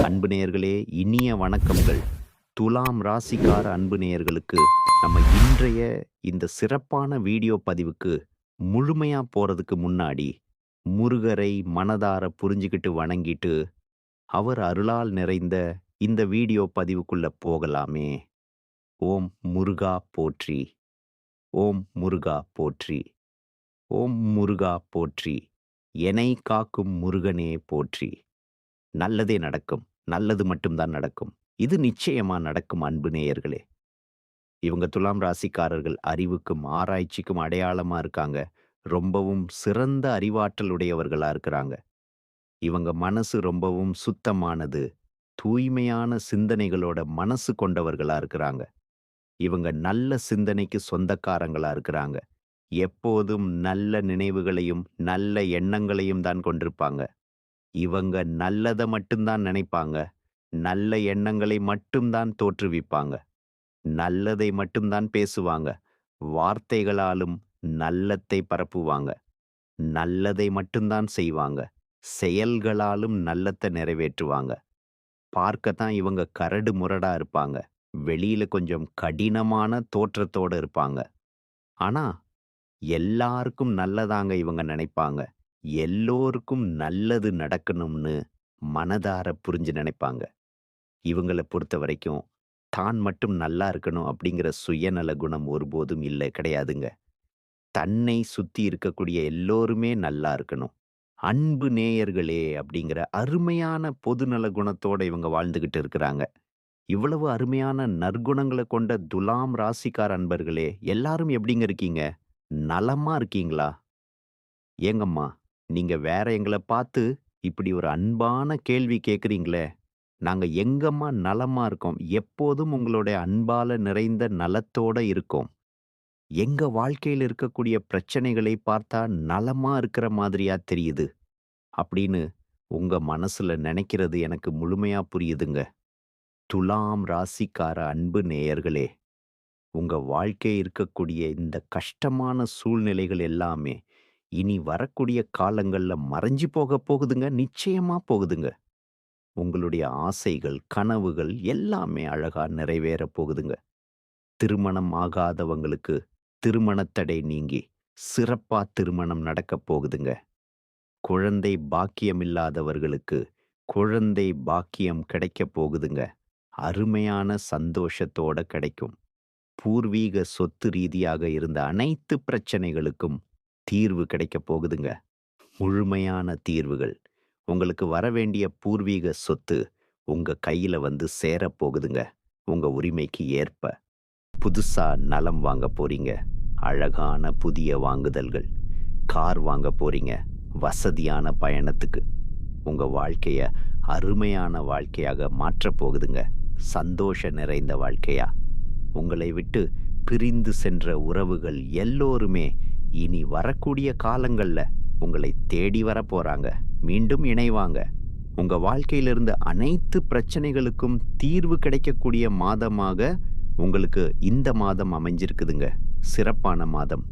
அன்பு நேயர்களே, இனிய வணக்கங்கள். துலாம் ராசிக்கார அன்பு நேயர்களுக்கு நம்ம இன்றைய இந்த சிறப்பான வீடியோ பதிவுக்கு முழுமையா போறதுக்கு முன்னாடி, முருகரை மனதார புரிஞ்சுகிட்டு வணங்கிட்டு, அவர் அருளால் நிறைந்த இந்த வீடியோ பதிவுக்குள்ள போகலாமே. ஓம் முருகா போற்றி! ஓம் முருகா போற்றி! ஓம் முருகா போற்றி! எனை காக்கும் முருகனே போற்றி! நல்லதே நடக்கும். நல்லது மட்டும் தான் நடக்கும். இது நிச்சயமா நடக்கும் அன்பு நேயர்களே. இவங்க துலாம் ராசிக்காரர்கள் அறிவுக்கும், ஆராய்ச்சிக்கும் அடையாளமா இருக்காங்க. ரொம்பவும் சிறந்த அறிவாற்றல் உடையவர்களா இருக்கிறாங்க. இவங்க மனசு ரொம்பவும் சுத்தமானது. தூய்மையான சிந்தனைகளோட மனசு கொண்டவர்களா இருக்கிறாங்க. இவங்க நல்ல சிந்தனைக்கு சொந்தக்காரங்களா இருக்கிறாங்க. எப்போதும் நல்ல நினைவுகளையும், நல்ல எண்ணங்களையும் தான் கொண்டிருப்பாங்க. இவங்க நல்லத மட்டும் தான் நினைப்பாங்க. நல்ல எண்ணங்களை மட்டும் தான் தோற்றுவிப்பாங்க. நல்லதை மட்டும் தான் பேசுவாங்க. வார்த்தைகளாலும் நல்லத்தை பரப்புவாங்க. நல்லதை மட்டும் தான் செய்வாங்க. செயல்களாலும் நல்லத்த நிறைவேற்றுவாங்க. பார்க்கத்தான் இவங்க கரடு முரடா இருப்பாங்க. வெளியில கொஞ்சம் கடினமான தோற்றத்தோட இருப்பாங்க. ஆனா, எல்லாருக்கும் நல்லதாங்க இவங்க நினைப்பாங்க. எல்லோருக்கும் நல்லது நடக்கணும்னு மனதார புரிஞ்சு நினைப்பாங்க. இவங்கள பொறுத்தவரைக்கும், தான் மட்டும் நல்லா இருக்கணும் அப்படிங்கிற சுயநல குணம் ஒருபோதும் கிடையாதுங்க. தன்னை சுத்தி இருக்கக்கூடிய எல்லோருமே நல்லா இருக்கணும். அன்பு நேயர்களே அப்படிங்கிற அருமையான பொதுநல குணத்தோட இவங்க வாழ்ந்துகிட்டு இருக்கிறாங்க. இவ்வளவு அருமையான நற்குணங்கள கொண்ட துலாம் ராசிக்கார அன்பர்களே, எல்லாரும் எப்படிங்க இருக்கீங்க? நலமா இருக்கீங்களா? ஏங்கம்மா, நீங்க வேற எங்கள பார்த்து இப்படி ஒரு அன்பான கேள்வி கேட்கிறீங்களே! நாங்க எங்கம்மா நலமா இருக்கோம். எப்போதும் உங்களுடைய அன்பால நிறைந்த நலத்தோட இருக்கோம். எங்க வாழ்க்கையில இருக்கக்கூடிய பிரச்சனைகளை பார்த்தா நலமா இருக்கிற மாதிரியா தெரியுது. அப்படின்னு உங்க மனசுல நினைக்கிறது எனக்கு முழுமையா புரியுதுங்க. துலாம் ராசிக்கார அன்பு நேயர்களே, உங்க வாழ்க்கை இருக்கக்கூடிய இந்த கஷ்டமான சூழ்நிலைகள் எல்லாமே இனி வரக்கூடிய காலங்கள்ல மறைஞ்சு போகுதுங்க. நிச்சயமா போகுதுங்க. உங்களுடைய ஆசைகள், கனவுகள் எல்லாமே அழகா நிறைவேறப் போகுதுங்க. திருமணம் ஆகாதவங்களுக்கு திருமணத் தடை நீங்கி, சிறப்பா திருமணம் நடக்கப் போகுதுங்க. குழந்தை பாக்கியம் இல்லாதவர்களுக்கு குழந்தை பாக்கியம் கிடைக்கப் போகுதுங்க. அருமையான சந்தோஷத்தோட கிடைக்கும். பூர்வீக சொத்து ரீதியாக இருந்த அனைத்து பிரச்சனைகளுக்கும் தீர்வு கிடைக்கப் போகுதுங்க. முழுமையான தீர்வுகள். உங்களுக்கு வரவேண்டிய பூர்வீக சொத்து உங்க கையில வந்து சேரப்போகுதுங்க. உங்க உரிமைக்கு ஏற்ப. புதுசா நலம் வாங்க போறீங்க. அழகான புதிய வாங்குதல்கள். கார் வாங்க போறீங்க. வசதியான பயணத்துக்கு. உங்க வாழ்க்கைய அருமையான வாழ்க்கையாக மாற்றப் போகுதுங்க. சந்தோஷ நிறைந்த வாழ்க்கையா. உங்களை விட்டு பிரிந்து சென்ற உறவுகள் எல்லோருமே இனி வரக்கூடிய காலங்கள்ல உங்களை தேடி வரப் போறாங்க. மீண்டும் இணைவாங்க. உங்க வாழ்க்கையில இருந்த அனைத்து பிரச்சனைகளுக்கும் தீர்வு கிடைக்கக்கூடிய மாதமாக உங்களுக்கு இந்த மாதம் அமைஞ்சிருக்குதுங்க. சிறப்பான மாதம்.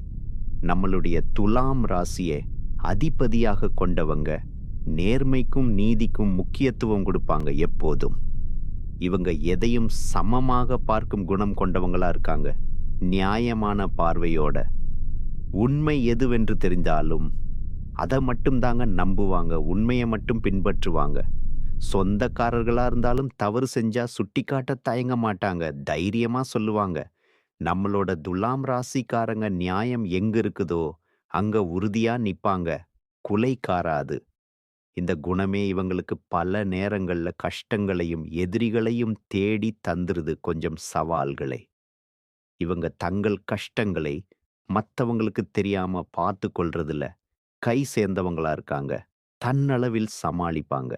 நம்மளுடைய துலாம் ராசியை அதிபதியாக கொண்டவங்க நேர்மைக்கும் நீதிக்கும் முக்கியத்துவம் கொடுப்பாங்க எப்போதும். இவங்க எதையும் சமமாக பார்க்கும் குணம் கொண்டவங்களா இருக்காங்க. நியாயமான பார்வையோட உண்மை எதுவென்று தெரிந்தாலும் அதை மட்டும் தாங்க நம்புவாங்க. உண்மையை மட்டும் பின்பற்றுவாங்க. சொந்தக்காரர்களா இருந்தாலும் தவறு செஞ்சா சுட்டிக்காட்ட தயங்க மாட்டாங்க. தைரியமா சொல்லுவாங்க. நம்மளோட துலாம் ராசிக்காரங்க நியாயம் எங்க இருக்குதோ அங்க உறுதியா நிப்பாங்க. குலை காராது. இந்த குணமே இவங்களுக்கு பல நேரங்கள்ல கஷ்டங்களையும் எதிரிகளையும் தேடி தந்துருது. கொஞ்சம் சவால்களை. இவங்க தங்கள் கஷ்டங்களை மத்தவங்களுக்கு தெரியாம பார்த்து கொள்றதுல கை சேர்ந்தவங்களா இருக்காங்க. தன்னளவில் சமாளிப்பாங்க.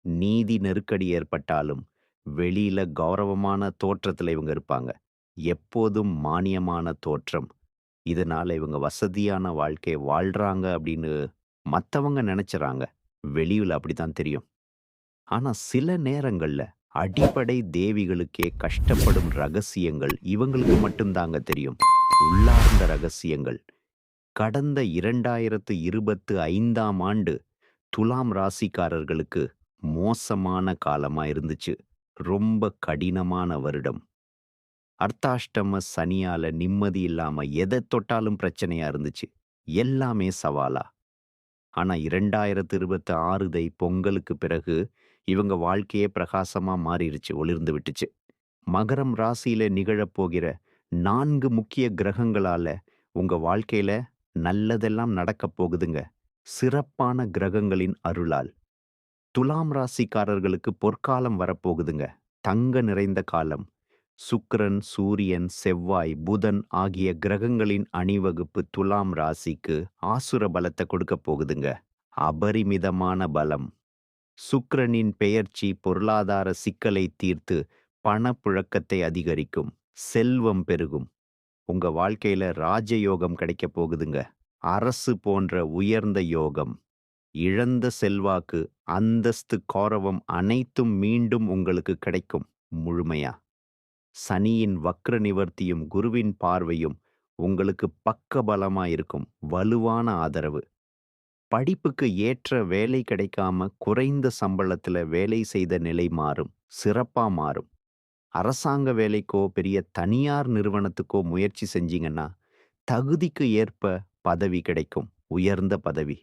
நீதி நெருக்கடி ஏற்பட்டாலும் வெளியில கௌரவமான தோற்றத்துல இவங்க இருப்பாங்க. எப்போதும் மானியமான தோற்றம். இதனால இவங்க வசதியான வாழ்க்கை வாழ்றாங்க அப்படின்னு மத்தவங்க நினைச்சுறாங்க. வெளியில அப்படித்தான் தெரியும். ஆனா சில நேரங்கள்ல அடிப்படை தேவிகளுக்கே கஷ்டப்படும் ரகசியங்கள் இவங்களுக்கு மட்டும்தாங்க தெரியும். உள்ளார்ந்த ரகசியங்கள். கடந்த 2025ஆம் ஆண்டு துலாம் ராசிக்காரர்களுக்கு மோசமான காலமா இருந்துச்சு. ரொம்ப கடினமான வருடம். அர்த்தாஷ்டம சனியால நிம்மதி இல்லாம எதைத் தொட்டாலும் பிரச்சனையா இருந்துச்சு. எல்லாமே சவாலா. ஆனா 2026 பொங்கலுக்கு பிறகு இவங்க வாழ்க்கையே பிரகாசமா மாறிருச்சு, ஒளிர்ந்து விட்டுச்சு. மகரம் ராசியில நிகழப்போகிற 4 முக்கிய கிரகங்களால உங்க வாழ்க்கையில நல்லதெல்லாம் நடக்கப் போகுதுங்க. சிறப்பான கிரகங்களின் அருளால். துலாம் ராசிக்காரர்களுக்கு பொற்காலம் வரப்போகுதுங்க. தங்க நிறைந்த காலம். சுக்கிரன், சூரியன், செவ்வாய், புதன் ஆகிய கிரகங்களின் அணிவகுப்பு துலாம் ராசிக்கு ஆசுர பலத்தை கொடுக்க போகுதுங்க. அபரிமிதமான பலம். சுக்கிரனின் பெயர்ச்சி பொருளாதார சிக்கலை தீர்த்து பணப்புழக்கத்தை அதிகரிக்கும். செல்வம் பெருகும். உங்க வாழ்க்கையில ராஜயோகம் கிடைக்க போகுதுங்க. அரசு போன்ற உயர்ந்த யோகம். இழந்த செல்வாக்கு, அந்தஸ்து, கௌரவம் அனைத்தும் மீண்டும் உங்களுக்கு கிடைக்கும் முழுமையா. சனியின் வக்ர நிவர்த்தியும் குருவின் பார்வையும் உங்களுக்கு பக்கபலமா இருக்கும். வலுவான ஆதரவு. படிப்புக்கு ஏற்ற வேலை கிடைக்காம குறைந்த சம்பளத்துல வேலை செய்த நிலை மாறும். சிறப்பா மாறும். அரசாங்க வேலைக்கோ பெரிய தனியார் நிறுவனத்துக்கோ முயற்சி செஞ்சீங்கன்னா தகுதிக்கு ஏற்ப பதவி கிடைக்கும். உயர்ந்த பதவி.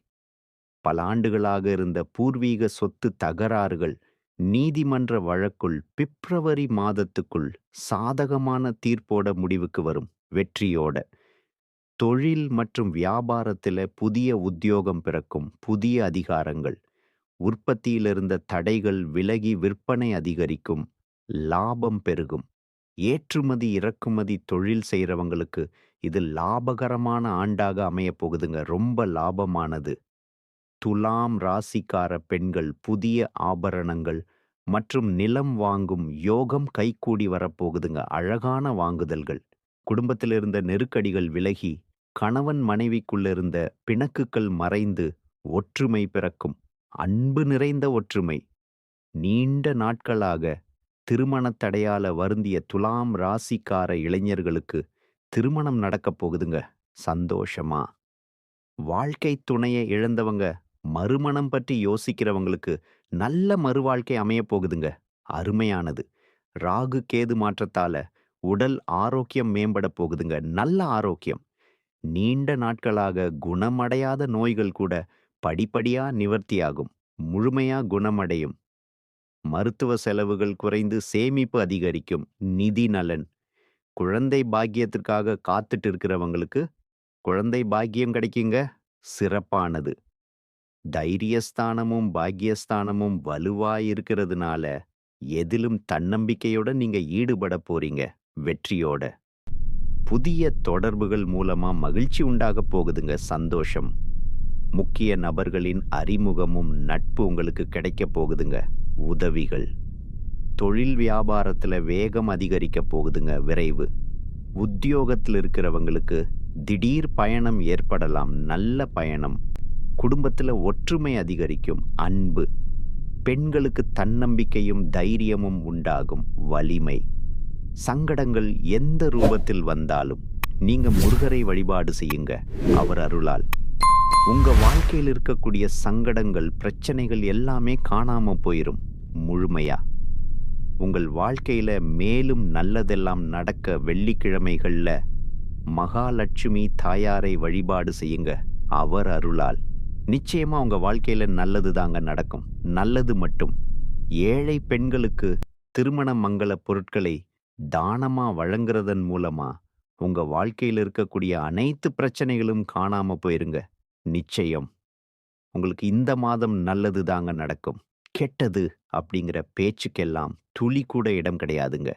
பல ஆண்டுகளாக இருந்த பூர்வீக சொத்து தகராறுகள் நீதிமன்ற வழக்குள் பிப்ரவரி மாதத்துக்குள் சாதகமான தீர்ப்போட முடிவுக்கு வரும். வெற்றியோட. தொழில் மற்றும் வியாபாரத்துல புதிய உத்தியோகம் பிறக்கும். புதிய அதிகாரங்கள். உற்பத்தியில் இருந்த தடைகள் விலகி விற்பனை அதிகரிக்கும். லாபம் பெருகும். ஏற்றுமதி இறக்குமதி தொழில் செய்றவங்களுக்கு இது லாபகரமான ஆண்டாக அமையப் போகுதுங்க. ரொம்ப லாபமானது. துலாம் ராசிக்கார பெண்கள் புதிய ஆபரணங்கள் மற்றும் நிலம் வாங்கும் யோகம் கைகூடி வரப்போகுதுங்க. அழகான வாங்குதல்கள். குடும்பத்தில் இருந்த நெருக்கடிகள் விலகி கணவன் மனைவிக்குள்ள இருந்த பிணக்குகள் மறைந்து ஒற்றுமை பிறக்கும். அன்பு நிறைந்த ஒற்றுமை. நீண்ட நாட்களாக திருமணத் தடையால வருந்திய துலாம் ராசிக்கார இளைஞர்களுக்கு திருமணம் நடக்கப் போகுதுங்க. சந்தோஷமா. வாழ்க்கை துணையை இழந்தவங்க மறுமணம் பற்றி யோசிக்கிறவங்களுக்கு நல்ல மறுவாழ்க்கை அமையப் போகுதுங்க. அருமையானது. ராகு கேது மாற்றத்தால உடல் ஆரோக்கியம் மேம்பட போகுதுங்க. நல்ல ஆரோக்கியம். நீண்ட நாட்களாக குணமடையாத நோய்கள் கூட படிப்படியா நிவர்த்தியாகும். முழுமையா குணமடையும். மருத்துவ செலவுகள் குறைந்து சேமிப்பு அதிகரிக்கும். நிதி நலன். குழந்தை பாக்கியத்திற்காக காத்துட்டு இருக்கிறவங்களுக்கு குழந்தை பாக்கியம் கிடைக்குங்க. சிறப்பானது. தைரியஸ்தானமும் பாக்கியஸ்தானமும் வலுவாயிருக்கிறதுனால எதிலும் தன்னம்பிக்கையோட நீங்க ஈடுபட போறீங்க. வெற்றியோட. புதிய தொடர்புகள் மூலமா மகிழ்ச்சி உண்டாகப் போகுதுங்க. சந்தோஷம். முக்கிய நபர்களின் அறிமுகமும் நட்பு உங்களுக்கு கிடைக்கப் போகுதுங்க. உதவிகள். தொழில் வியாபாரத்துல வேகம் அதிகரிக்கப் போகுதுங்க. விரைவு. உத்தியோகத்தில் இருக்கிறவங்களுக்கு திடீர் பயணம் ஏற்படலாம். நல்ல பயணம். குடும்பத்துல ஒற்றுமை அதிகரிக்கும். அன்பு. பெண்களுக்கு தன்னம்பிக்கையும் தைரியமும் உண்டாகும். வலிமை. சங்கடங்கள் எந்த ரூபத்தில் வந்தாலும் நீங்க முருகரை வழிபாடு செய்யுங்க. அவர் அருளால் உங்க வாழ்க்கையில் இருக்கக்கூடிய சங்கடங்கள் பிரச்சனைகள் எல்லாமே காணாம போயிரும். முழுமையா. உங்கள் வாழ்க்கையில மேலும் நல்லதெல்லாம் நடக்க வெள்ளிக்கிழமைகள்ல மகாலட்சுமி தாயாரை வழிபாடு செய்யுங்க. அவர் அருளால் நிச்சயமா உங்க வாழ்க்கையில நல்லது தாங்க நடக்கும். நல்லது மட்டும். ஏழை பெண்களுக்கு திருமண மங்கள பொருட்களை தானமா வழங்குறதன் மூலமா உங்க வாழ்க்கையில் இருக்கக்கூடிய அனைத்து பிரச்சனைகளும் காணாம போயிருங்க. நிச்சயம் உங்களுக்கு இந்த மாதம் நல்லது தாங்க நடக்கும். கெட்டது அப்படிங்கிற பேச்சுக்கெல்லாம் துளி கூட இடம் கிடையாதுங்க.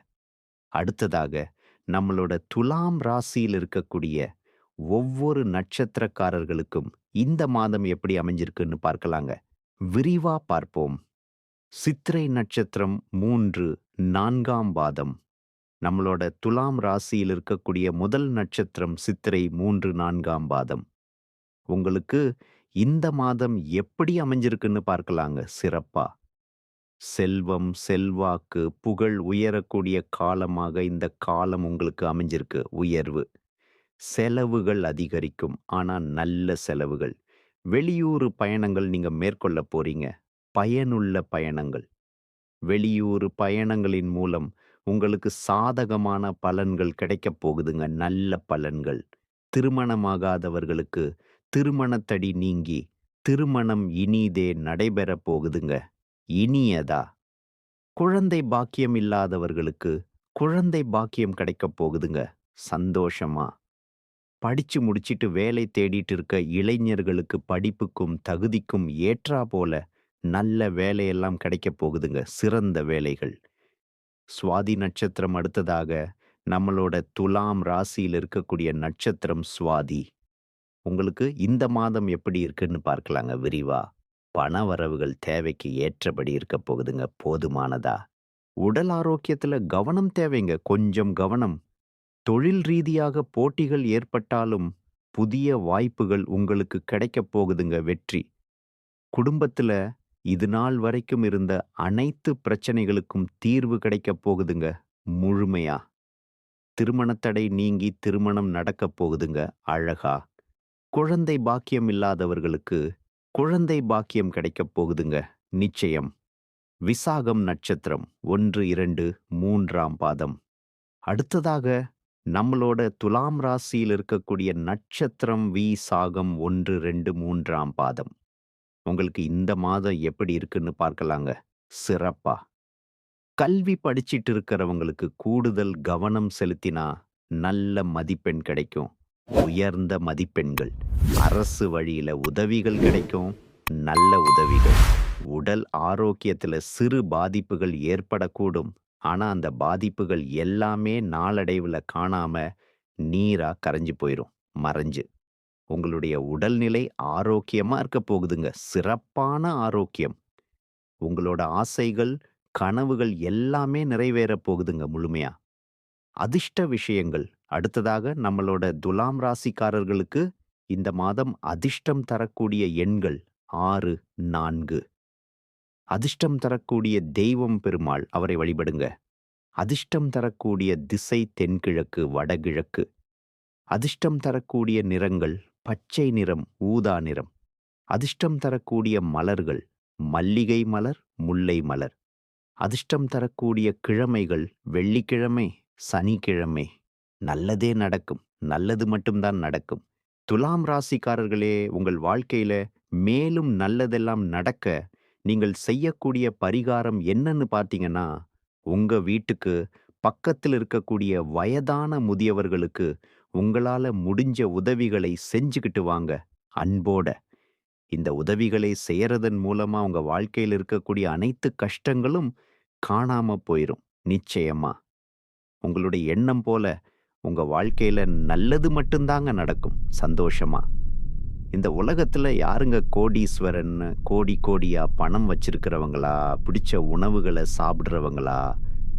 அடுத்ததாக நம்மளோட துலாம் ராசியில் இருக்கக்கூடிய ஒவ்வொரு நட்சத்திரக்காரர்களுக்கும் இந்த மாதம் எப்படி அமைஞ்சிருக்குன்னு பார்க்கலாங்க. விரிவா பார்ப்போம். சித்திரை நட்சத்திரம் 3, 4ஆம் பாதம். நம்மளோட துலாம் ராசியில் இருக்கக்கூடிய முதல் நட்சத்திரம் சித்திரை 3, 4ஆம் பாதம். உங்களுக்கு இந்த மாதம் எப்படி அமைஞ்சிருக்குன்னு பார்க்கலாங்க. சிறப்பா. செல்வம், செல்வாக்கு, புகழ் உயரக்கூடிய காலமாக இந்த காலம் உங்களுக்கு அமைஞ்சிருக்கு. உயர்வு. செலவுகள் அதிகரிக்கும். ஆனா நல்ல செலவுகள். வெளியூர் பயணங்கள் நீங்க மேற்கொள்ள போறீங்க. பயனுள்ள பயணங்கள். வெளியூர் பயணங்களின் மூலம் உங்களுக்கு சாதகமான பலன்கள் கிடைக்கப் போகுதுங்க. நல்ல பலன்கள். திருமணமாகாதவர்களுக்கு திருமணத்தடி நீங்கி திருமணம் இனிதே நடைபெறப் போகுதுங்க. இனியதா. குழந்தை பாக்கியம் இல்லாதவர்களுக்கு குழந்தை பாக்கியம் கிடைக்கப் போகுதுங்க. சந்தோஷமா. படிச்சு முடிச்சிட்டு வேலை தேடிட்டு இருக்க இளைஞர்களுக்கு படிப்புக்கும் தகுதிக்கும் ஏற்றா போல நல்ல வேலையெல்லாம் கிடைக்கப் போகுதுங்க. சிறந்த வேலைகள். சுவாதி நட்சத்திரம் அடுத்ததாக நம்மளோட துலாம் ராசியில் இருக்கக்கூடிய நட்சத்திரம் சுவாதி. உங்களுக்கு இந்த மாதம் எப்படி இருக்குன்னு பார்க்கலாங்க விரிவா. பண வரவுகள் தேவைக்கு ஏற்றபடி இருக்க போகுதுங்க. போதுமானதா. உடல் ஆரோக்கியத்துல கவனம் தேவைங்க. கொஞ்சம் கவனம். தொழில் ரீதியாக போட்டிகள் ஏற்பட்டாலும் புதிய வாய்ப்புகள் உங்களுக்கு கிடைக்கப் போகுதுங்க. வெற்றி. குடும்பத்துல இது நாள் வரைக்கும் இருந்த அனைத்து பிரச்சனைகளுக்கும் தீர்வு கிடைக்கப் போகுதுங்க. முழுமையா. திருமணத் தடை நீங்கி திருமணம் நடக்கப் போகுதுங்க. அழகா. குழந்தை பாக்கியம் இல்லாதவர்களுக்கு குழந்தை பாக்கியம் கிடைக்கப் போகுதுங்க. நிச்சயம். விசாகம் நட்சத்திரம் 1, 2, 3ஆம் பாதம். அடுத்ததாக நம்மளோட துலாம் ராசியில் இருக்கக்கூடிய நட்சத்திரம் விசாகம் 1, 2, 3ஆம் பாதம். உங்களுக்கு இந்த மாதம் எப்படி இருக்குன்னு பார்க்கலாங்க. சிறப்பா. கல்வி படிச்சிட்டு இருக்கிறவங்களுக்கு கூடுதல் கவனம் செலுத்தினா நல்ல மதிப்பெண் கிடைக்கும். உயர்ந்த மதிப்பெண்கள். அரசு வழியில உதவிகள் கிடைக்கும். நல்ல உதவிகள். உடல் ஆரோக்கியத்துல சிறு பாதிப்புகள் ஏற்படக்கூடும். ஆனா அந்த பாதிப்புகள் எல்லாமே நாளடைவுல காணாம நீரா கரைஞ்சு போயிரும். மறைஞ்சு. உங்களுடைய உடல்நிலை ஆரோக்கியமா இருக்க போகுதுங்க. சிறப்பான ஆரோக்கியம். உங்களோட ஆசைகள், கனவுகள் எல்லாமே நிறைவேறப் போகுதுங்க முழுமையா. அதிர்ஷ்ட விஷயங்கள். அடுத்ததாக நம்மளோட துலாம் ராசிக்காரர்களுக்கு இந்த மாதம் அதிர்ஷ்டம் தரக்கூடிய எண்கள் 6, 4. அதிர்ஷ்டம் தரக்கூடிய தெய்வம் பெருமாள். அவரை வழிபடுங்க. அதிர்ஷ்டம் தரக்கூடிய திசை தென்கிழக்கு, வடகிழக்கு. அதிர்ஷ்டம் தரக்கூடிய நிறங்கள் பச்சை நிறம், ஊதா நிறம். அதிர்ஷ்டம் தரக்கூடிய மலர்கள் மல்லிகை மலர், முல்லை மலர். அதிர்ஷ்டம் தரக்கூடிய கிழமைகள் வெள்ளிக்கிழமை, சனிக்கிழமை. நல்லதே நடக்கும். நல்லது மட்டும்தான் நடக்கும். துலாம் ராசிக்காரர்களே, உங்கள் வாழ்க்கையில மேலும் நல்லதெல்லாம் நடக்க நீங்கள் செய்யக்கூடிய பரிகாரம் என்னன்னு பார்த்தீங்கன்னா, உங்க வீட்டுக்கு பக்கத்தில் இருக்கக்கூடிய வயதான முதியவர்களுக்கு உங்களால முடிஞ்ச உதவிகளை செஞ்சுக்கிட்டு வாங்க. அன்போட. இந்த உதவிகளை செய்யறதன் மூலமா உங்க வாழ்க்கையில இருக்கக்கூடிய அனைத்து கஷ்டங்களும் காணாம போயிரும். நிச்சயமா. உங்களுடைய எண்ணம் போல உங்க வாழ்க்கையில நல்லது மட்டும்தாங்க நடக்கும். சந்தோஷமா. இந்த உலகத்துல யாருங்க கோடீஸ்வரன்னு கோடி கோடியா பணம் வச்சிருக்கிறவங்களா, பிடிச்ச உணவுகளை சாப்பிடுறவங்களா,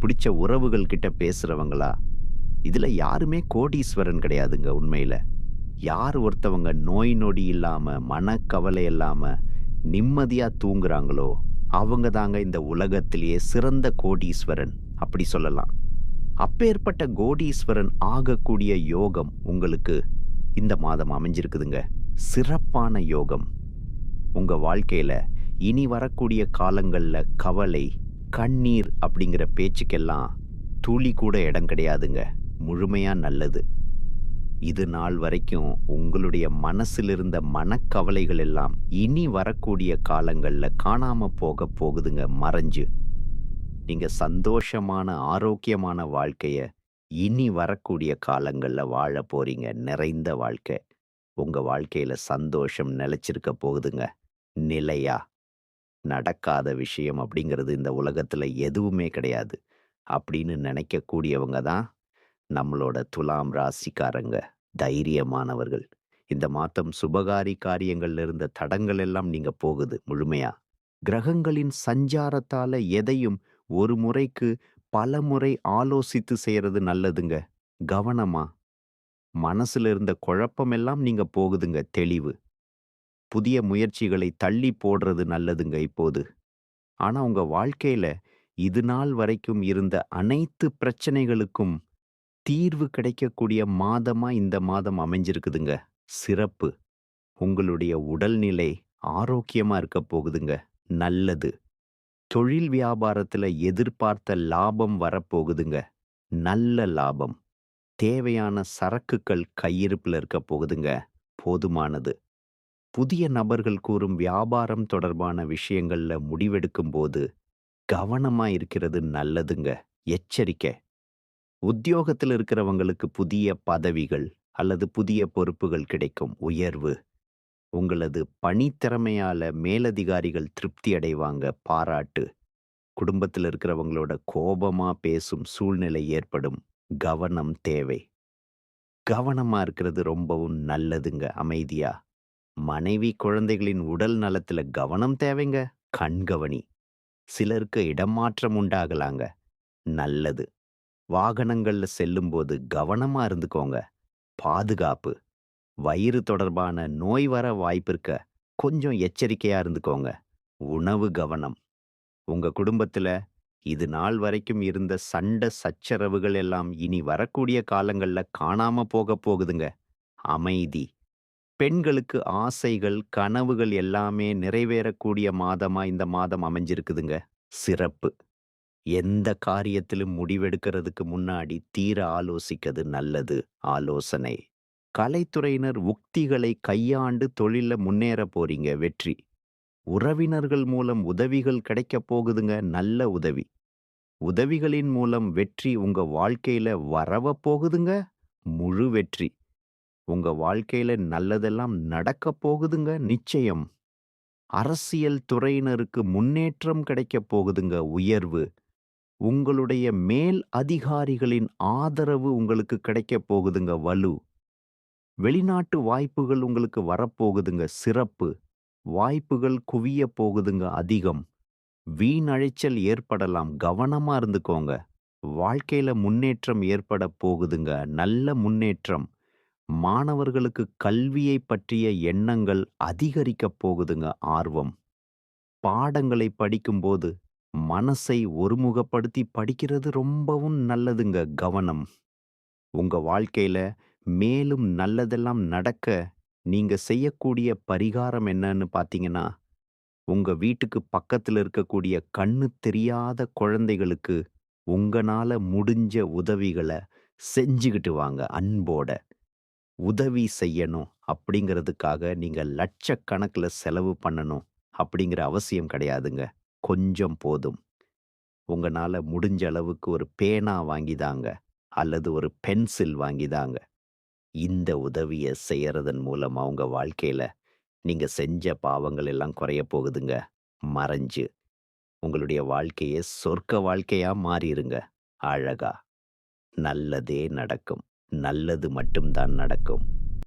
பிடிச்ச உறவுகள் கிட்ட பேசுறவங்களா? இதுல யாருமே கோடீஸ்வரன் கிடையாதுங்க உண்மையில. யார் ஒருத்தவங்க நோய் நொடி இல்லாம, மனக்கவலை இல்லாம, நிம்மதியா தூங்குறாங்களோ, அவங்க தாங்க இந்த உலகத்திலேயே சிறந்த கோடீஸ்வரன். அப்படி சொல்லலாம். அப்பேற்பட்ட கோடீஸ்வரன் ஆகக்கூடிய யோகம் உங்களுக்கு இந்த மாதம் அமைஞ்சிருக்குதுங்க. சிறப்பான யோகம். உங்க வாழ்க்கையில இனி வரக்கூடிய காலங்கள்ல கவலை, கண்ணீர் அப்படிங்கிற பேச்சுக்கெல்லாம் துளி கூட இடம் கிடையாதுங்க. முழுமையா நல்லது. இது நாள் வரைக்கும் உங்களுடைய மனசில் இருந்த மனக்கவலைகள் எல்லாம் இனி வரக்கூடிய காலங்கள்ல காணாம போக போகுதுங்க. மறைஞ்சு நீங்க சந்தோஷமான ஆரோக்கியமான வாழ்க்கைய இனி வரக்கூடிய காலங்கள்ல வாழ போறீங்க. நிறைந்த வாழ்க்கை. உங்க வாழ்க்கையில சந்தோஷம் நிலைச்சிருக்க போகுதுங்க. நிலையா. நடக்காத விஷயம் அப்படிங்கிறது இந்த உலகத்துல எதுவுமே கிடையாது அப்படின்னு நினைக்கக்கூடியவங்க தான் நம்மளோட துலாம் ராசிக்காரங்க. தைரியமானவர்கள். இந்த மாதம் சுபகாரி காரியங்கள்ல இருந்த தடங்கள் எல்லாம் நீங்க போகுது முழுமையா. கிரகங்களின் சஞ்சாரத்தால எதையும் ஒரு முறைக்கு பல முறை ஆலோசித்து செய்யறது நல்லதுங்க. கவனமா. மனசுல இருந்த குழப்பமெல்லாம் நீங்க போகுதுங்க. தெளிவு. புதிய முயற்சிகளை தள்ளி போடுறது நல்லதுங்க இப்போது. ஆனா உங்க வாழ்க்கையில இது நாள் வரைக்கும் இருந்த அனைத்து பிரச்சனைகளுக்கும் தீர்வு கிடைக்கக்கூடிய மாதமா இந்த மாதம் அமைஞ்சிருக்குதுங்க. சிறப்பு. உங்களுடைய உடல்நிலை ஆரோக்கியமா இருக்க போகுதுங்க. நல்லது. தொழில் வியாபாரத்துல எதிர்பார்த்த லாபம் வரப்போகுதுங்க. நல்ல லாபம். தேவையான சரக்குகள் கையிருப்புல இருக்க போகுதுங்க. போதுமானது. புதிய நபர்கள் கூறும் வியாபாரம் தொடர்பான விஷயங்கள்ல முடிவெடுக்கும்போது கவனமா இருக்கிறது நல்லதுங்க. எச்சரிக்கை. உத்தியோகத்துல இருக்கிறவங்களுக்கு புதிய பதவிகள் அல்லது புதிய பொறுப்புகள் கிடைக்கும். உயர்வு. உங்களது பணித்திறமையால மேலதிகாரிகள் திருப்தி அடைவாங்க. பாராட்டு. குடும்பத்துல இருக்கிறவங்களோட கோபமா பேசும் சூழ்நிலை ஏற்படும். கவனம் தேவை. கவனமா இருக்கிறது ரொம்பவும் நல்லதுங்க. அமைதியா. மனைவி, குழந்தைகளின் உடல் நலத்துல கவனம் தேவைங்க. கண்கவனி. சிலருக்கு இடமாற்றம் உண்டாகலாங்க. நல்லது. வாகனங்கள்ல செல்லும்போது கவனமா இருந்துக்கோங்க. பாதுகாப்பு. வயிறு தொடர்பான நோய் வர வாய்ப்பிருக்க கொஞ்சம் எச்சரிக்கையா இருந்துக்கோங்க. உணவு கவனம். உங்க குடும்பத்துல இது நாள் வரைக்கும் இருந்த சண்டை சச்சரவுகள் எல்லாம் இனி வரக்கூடிய காலங்கள்ல காணாம போக போகுதுங்க. அமைதி. பெண்களுக்கு ஆசைகள், கனவுகள் எல்லாமே நிறைவேறக்கூடிய மாதமா இந்த மாதம் அமைஞ்சிருக்குதுங்க. சிறப்பு. எந்த காரியத்திலும் முடிவெடுக்கிறதுக்கு முன்னாடி தீர ஆலோசிக்கிறது நல்லது. ஆலோசனை. கலைத்துறையினர் உக்திகளை கையாண்டு தொழில்ல முன்னேற போறீங்க. வெற்றி. உறவினர்கள் மூலம் உதவிகள் கிடைக்கப் போகுதுங்க. நல்ல உதவி. உதவிகளின் மூலம் வெற்றி உங்க வாழ்க்கையில வரவ போகுதுங்க. முழு வெற்றி. உங்க வாழ்க்கையில நல்லதெல்லாம் நடக்கப் போகுதுங்க. நிச்சயம். அரசியல் துறையினருக்கு முன்னேற்றம் கிடைக்கப் போகுதுங்க. உயர்வு. உங்களுடைய மேல் அதிகாரிகளின் ஆதரவு உங்களுக்கு கிடைக்கப் போகுதுங்க. வலு. வெளிநாட்டு வாய்ப்புகள் உங்களுக்கு வரப்போகுதுங்க. சிறப்பு. வாய்ப்புகள் குவியப் போகுதுங்க. அதிகம். வீண் அழைச்சல் ஏற்படலாம். கவனமா இருந்துக்கோங்க. வாழ்க்கையில முன்னேற்றம் ஏற்படப் போகுதுங்க. நல்ல முன்னேற்றம். மாணவர்களுக்கு கல்வியை பற்றிய எண்ணங்கள் அதிகரிக்கப் போகுதுங்க. ஆர்வம். பாடங்களை படிக்கும்போது மனசை ஒருமுகப்படுத்தி படிக்கிறது ரொம்பவும் நல்லதுங்க. கவனம். உங்க வாழ்க்கையில மேலும் நல்லதெல்லாம் நடக்க நீங்க செய்யக்கூடிய பரிகாரம் என்னன்னு பார்த்தீங்கன்னா, உங்க வீட்டுக்கு பக்கத்துல இருக்கக்கூடிய கண்ணு தெரியாத குழந்தைகளுக்கு உங்கனால முடிஞ்ச உதவிகள செஞ்சுகிட்டு வாங்க. அன்போட. உதவி செய்யணும் அப்படிங்கிறதுக்காக நீங்க லட்சக்கணக்குல செலவு பண்ணணும் அப்படிங்கிற அவசியம் கிடையாதுங்க. கொஞ்சம் போதும். உங்கனால முடிஞ்ச அளவுக்கு ஒரு பேனா வாங்கிதாங்க. அல்லது ஒரு பென்சில் வாங்கிதாங்க. இந்த உதவிய செய்யறதன் மூலமா உங்க வாழ்க்கையில நீங்க செஞ்ச பாவங்கள் எல்லாம் குறைய போகுதுங்க. மறைஞ்சு உங்களுடைய வாழ்க்கையே சொர்க்க வாழ்க்கையா மாறிருங்க. அழகா. நல்லதே நடக்கும். நல்லது மட்டும் தான் நடக்கும்.